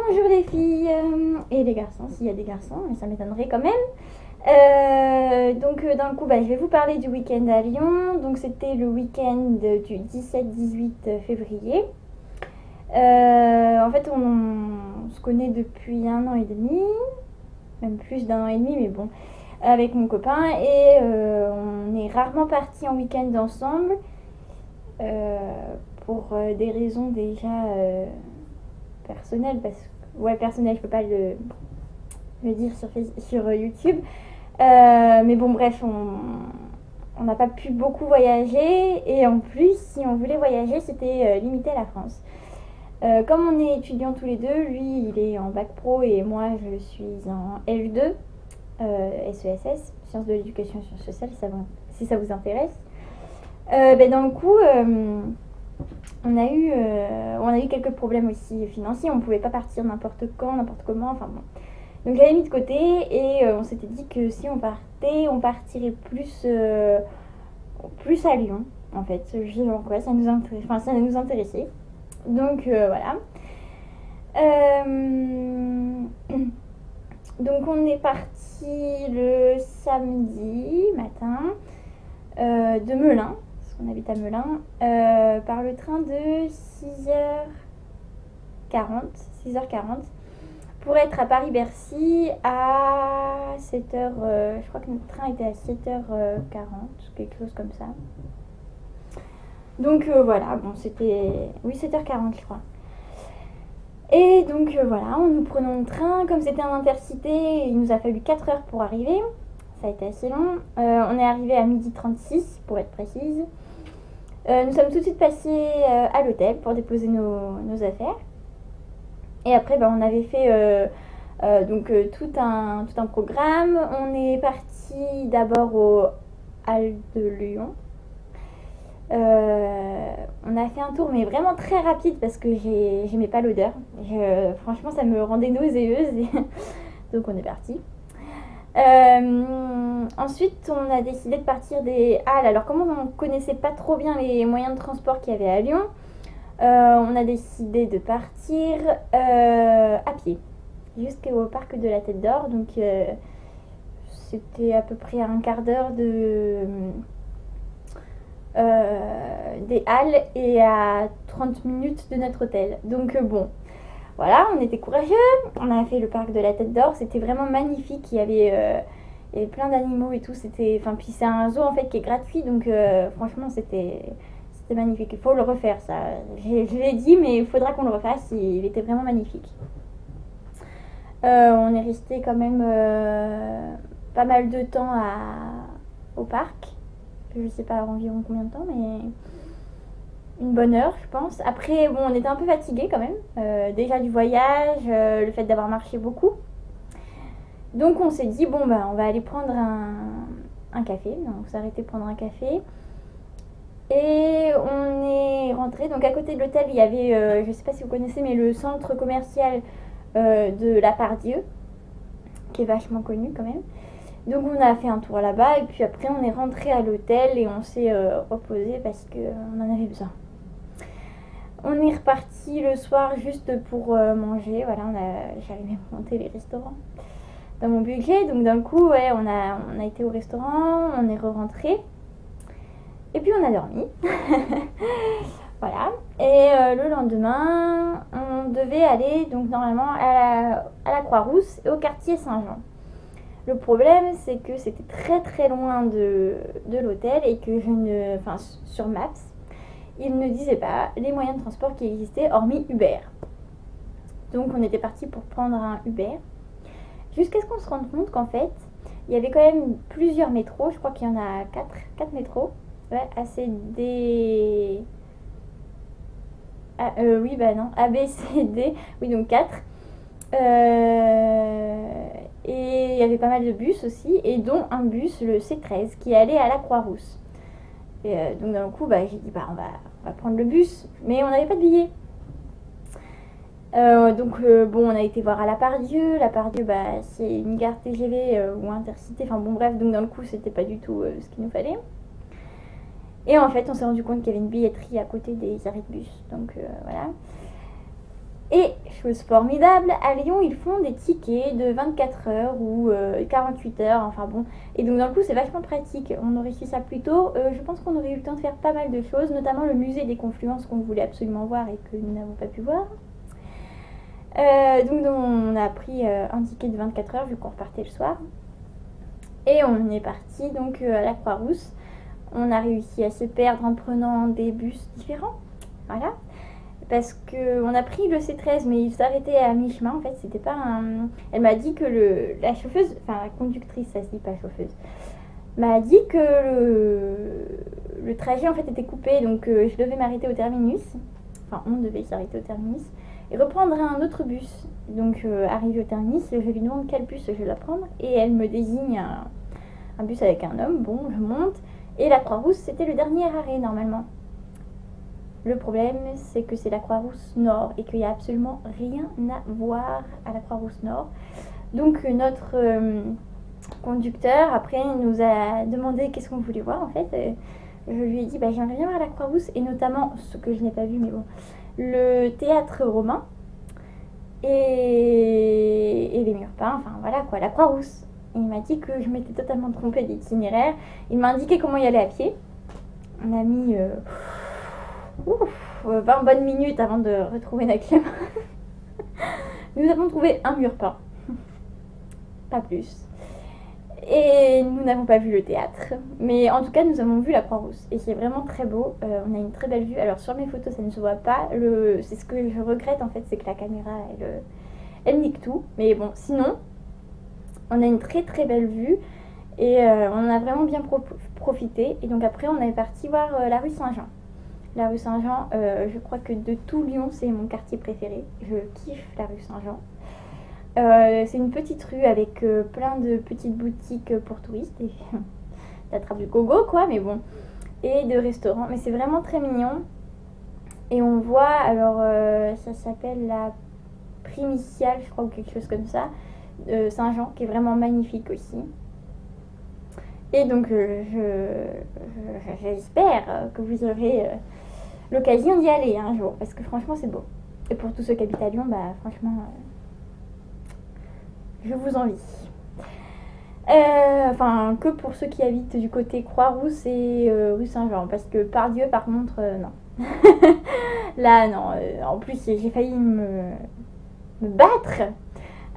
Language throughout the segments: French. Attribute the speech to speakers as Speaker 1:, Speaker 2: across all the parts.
Speaker 1: Bonjour les filles et les garçons, s'il y a des garçons, mais ça m'étonnerait quand même. Dans le coup, je vais vous parler du week-end à Lyon. Donc c'était le week-end du 17-18 février. En fait, on se connaît depuis 1 an et demi, même plus d'1 an et demi, mais bon, avec mon copain. Et on est rarement partis en week-end ensemble pour des raisons déjà personnelles, parce que personnelles, je peux pas le dire sur YouTube. Mais bon, bref, on n'a pas pu beaucoup voyager. Et en plus, si on voulait voyager, c'était limité à la France. Comme on est étudiants tous les deux, lui il est en bac pro et moi je suis en L2, SESS, Sciences de l'éducation et sciences sociales, si ça vous intéresse. Dans le coup, on a eu quelques problèmes aussi financiers. On ne pouvait pas partir n'importe quand, n'importe comment, enfin bon. Donc j'avais mis de côté et on s'était dit que si on partait, on partirait plus à Lyon en fait. Genre, ouais, ça nous intéressait. Donc voilà. Donc on est parti le samedi matin de Melun, parce qu'on habite à Melun, par le train de 6h40, pour être à Paris-Bercy à 7h. Je crois que notre train était à 7h40, quelque chose comme ça. Donc voilà, bon c'était... Oui, 7h40 je crois. Et donc voilà, nous prenons le train. Comme c'était un intercité, il nous a fallu 4 heures pour arriver. Ça a été assez long. On est arrivé à 12h36 pour être précise. Nous sommes tout de suite passés à l'hôtel pour déposer nos affaires. Et après on avait fait tout un programme. On est parti d'abord au Halles de Lyon. On a fait un tour mais vraiment très rapide parce que j'aimais pas l'odeur. Franchement ça me rendait nauséeuse donc on est parti. Ensuite on a décidé de partir des Halles. Alors comme on connaissait pas trop bien les moyens de transport qu'il y avait à Lyon, on a décidé de partir à pied jusqu'au parc de la Tête d'Or. Donc c'était à peu près un quart d'heure des Halles et à 30 minutes de notre hôtel. Donc bon, voilà, on était courageux. On a fait le parc de la Tête d'Or, c'était vraiment magnifique. Il y avait plein d'animaux et tout. Puis c'est un zoo en fait qui est gratuit, donc franchement c'était magnifique. Il faut le refaire, ça. Je l'ai dit, mais il faudra qu'on le refasse. Il était vraiment magnifique. On est resté quand même pas mal de temps au parc. Je sais pas environ combien de temps, mais une bonne heure je pense. Après bon, on était un peu fatigués quand même, déjà du voyage, le fait d'avoir marché beaucoup. Donc on s'est dit bon on va aller prendre un café. Donc on s'est arrêté prendre un café et on est rentré. Donc à côté de l'hôtel il y avait, je sais pas si vous connaissez, mais le centre commercial de la Part-Dieu, qui est vachement connu quand même. Donc on a fait un tour là-bas et puis après on est rentré à l'hôtel et on s'est reposé parce qu'on en avait besoin. On est reparti le soir juste pour manger. Voilà, j'avais même monté les restaurants dans mon budget. Donc d'un coup, ouais, on a été au restaurant, on est re-rentré et puis on a dormi. Voilà. Et le lendemain, on devait aller donc normalement à la Croix-Rousse et au quartier Saint-Jean. Le problème, c'est que c'était très très loin de l'hôtel et que sur Maps, il ne disait pas les moyens de transport qui existaient hormis Uber. Donc on était parti pour prendre un Uber. Jusqu'à ce qu'on se rende compte qu'en fait, il y avait quand même plusieurs métros. Je crois qu'il y en a 4 métros. Ouais, ACD... A, B, C, D. Oui, donc 4. Et il y avait pas mal de bus aussi, et dont un bus, le C13, qui allait à la Croix-Rousse. Et donc d'un coup, j'ai dit on va prendre le bus, mais on n'avait pas de billet. On a été voir à la Part-Dieu. La Part-Dieu, c'est une gare TGV ou intercité, enfin bon bref, donc dans le coup c'était pas du tout ce qu'il nous fallait. Et en fait on s'est rendu compte qu'il y avait une billetterie à côté des arrêts de bus, donc voilà. Et, chose formidable, à Lyon, ils font des tickets de 24 heures ou 48 heures, enfin bon. Et donc, d'un coup, c'est vachement pratique. On aurait su ça plus tôt. Je pense qu'on aurait eu le temps de faire pas mal de choses, notamment le musée des Confluences qu'on voulait absolument voir et que nous n'avons pas pu voir. Donc, on a pris un ticket de 24 heures vu qu'on repartait le soir. Et on est parti donc à la Croix-Rousse. On a réussi à se perdre en prenant des bus différents. Voilà. Parce qu'on a pris le C13, mais il s'arrêtait à mi-chemin. En fait, c'était pas un. Elle m'a dit que la chauffeuse, enfin la conductrice, ça se dit pas chauffeuse, m'a dit que le trajet en fait était coupé, donc je devais m'arrêter au terminus. Enfin, on devait s'arrêter au terminus et reprendre un autre bus. Donc, arrivé au terminus, je lui demande quel bus je dois prendre et elle me désigne un bus avec un homme. Bon, je monte et la Croix-Rousse, c'était le dernier arrêt normalement. Le problème, c'est que c'est la Croix-Rousse Nord et qu'il n'y a absolument rien à voir à la Croix-Rousse Nord. Donc notre conducteur, après, nous a demandé qu'est-ce qu'on voulait voir en fait. Je lui ai dit, bah, j'aimerais bien voir la Croix-Rousse et notamment, ce que je n'ai pas vu, mais bon, le théâtre romain et les murs peints, enfin voilà quoi, la Croix-Rousse. Il m'a dit que je m'étais totalement trompée d'itinéraire. Il m'a indiqué comment y aller à pied. On a mis 20 bonnes minutes avant de retrouver notre chemin. Nous avons trouvé un mur peint. Pas plus. Et nous n'avons pas vu le théâtre. Mais en tout cas, nous avons vu la Croix-Rousse. Et c'est vraiment très beau. On a une très belle vue. Alors sur mes photos, ça ne se voit pas. C'est ce que je regrette en fait, c'est que la caméra, elle nique tout. Mais bon, sinon, on a une très très belle vue. Et on a vraiment bien profité. Et donc après, on est parti voir la rue Saint-Jean. La rue Saint-Jean, je crois que de tout Lyon, c'est mon quartier préféré. Je kiffe la rue Saint-Jean. C'est une petite rue avec plein de petites boutiques pour touristes. Et d'attrape du gogo, quoi, mais bon. Et de restaurants. Mais c'est vraiment très mignon. Et on voit, alors, ça s'appelle la Primitiale, je crois, ou quelque chose comme ça. Saint-Jean, qui est vraiment magnifique aussi. Et donc, j'espère que vous aurez l'occasion d'y aller un jour, parce que franchement, c'est beau. Et pour tous ceux qui habitent à Lyon, bah franchement, je vous envie. Enfin, que pour ceux qui habitent du côté Croix-Rousse et rue Saint-Jean, parce que Pardieu, par contre, non. Là, non. En plus, j'ai failli me battre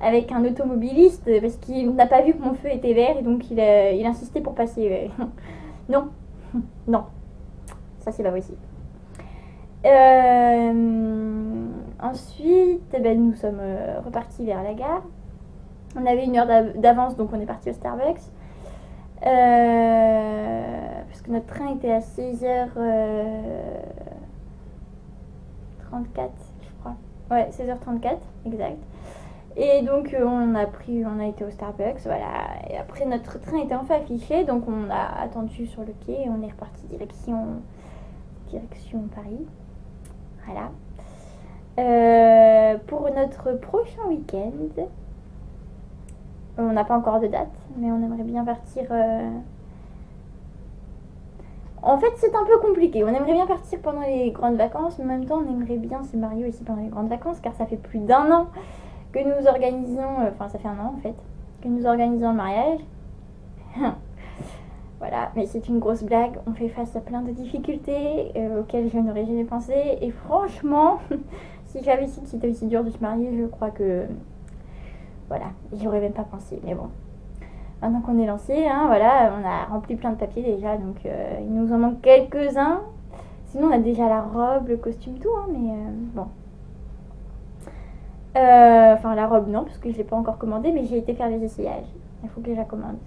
Speaker 1: avec un automobiliste parce qu'il n'a pas vu que mon feu était vert et donc il insistait pour passer. Non, non, ça c'est pas possible. Ensuite, ben, nous sommes repartis vers la gare. On avait une heure d'avance, donc on est parti au Starbucks. Parce que notre train était à 16h34, je crois. Ouais, 16h34, exact. Et donc on a été au Starbucks, voilà. Et après notre train était enfin affiché, donc on a attendu sur le quai et on est reparti direction Paris. Voilà. Pour notre prochain week-end, on n'a pas encore de date, mais on aimerait bien partir. En fait, c'est un peu compliqué. On aimerait bien partir pendant les grandes vacances, mais en même temps, on aimerait bien se marier aussi pendant les grandes vacances, car ça fait plus d'1 an que nous organisons, enfin ça fait 1 an en fait, que nous organisons le mariage. Voilà, mais c'est une grosse blague, on fait face à plein de difficultés auxquelles je n'aurais jamais pensé. Et franchement, si j'avais su que c'était aussi dur de se marier, je crois que... Voilà, j'y aurais même pas pensé, mais bon. Maintenant qu'on est lancé, hein, voilà, on a rempli plein de papiers déjà, donc il nous en manque quelques-uns. Sinon on a déjà la robe, le costume, tout, hein, mais bon. Enfin la robe non, parce que je l'ai pas encore commandée, mais j'ai été faire les essayages. Il faut que je la commande.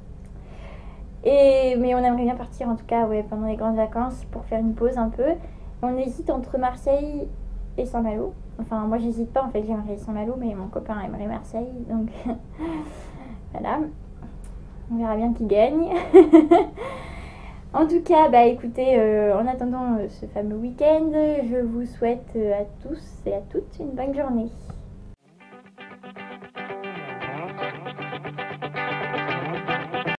Speaker 1: Mais on aimerait bien partir en tout cas, ouais, pendant les grandes vacances pour faire une pause un peu. On hésite entre Marseille et Saint-Malo. Enfin moi j'hésite pas en fait, j'aimerais Saint-Malo, mais mon copain aimerait Marseille, donc voilà. On verra bien qui gagne. En tout cas, bah écoutez, en attendant ce fameux week-end, je vous souhaite à tous et à toutes une bonne journée.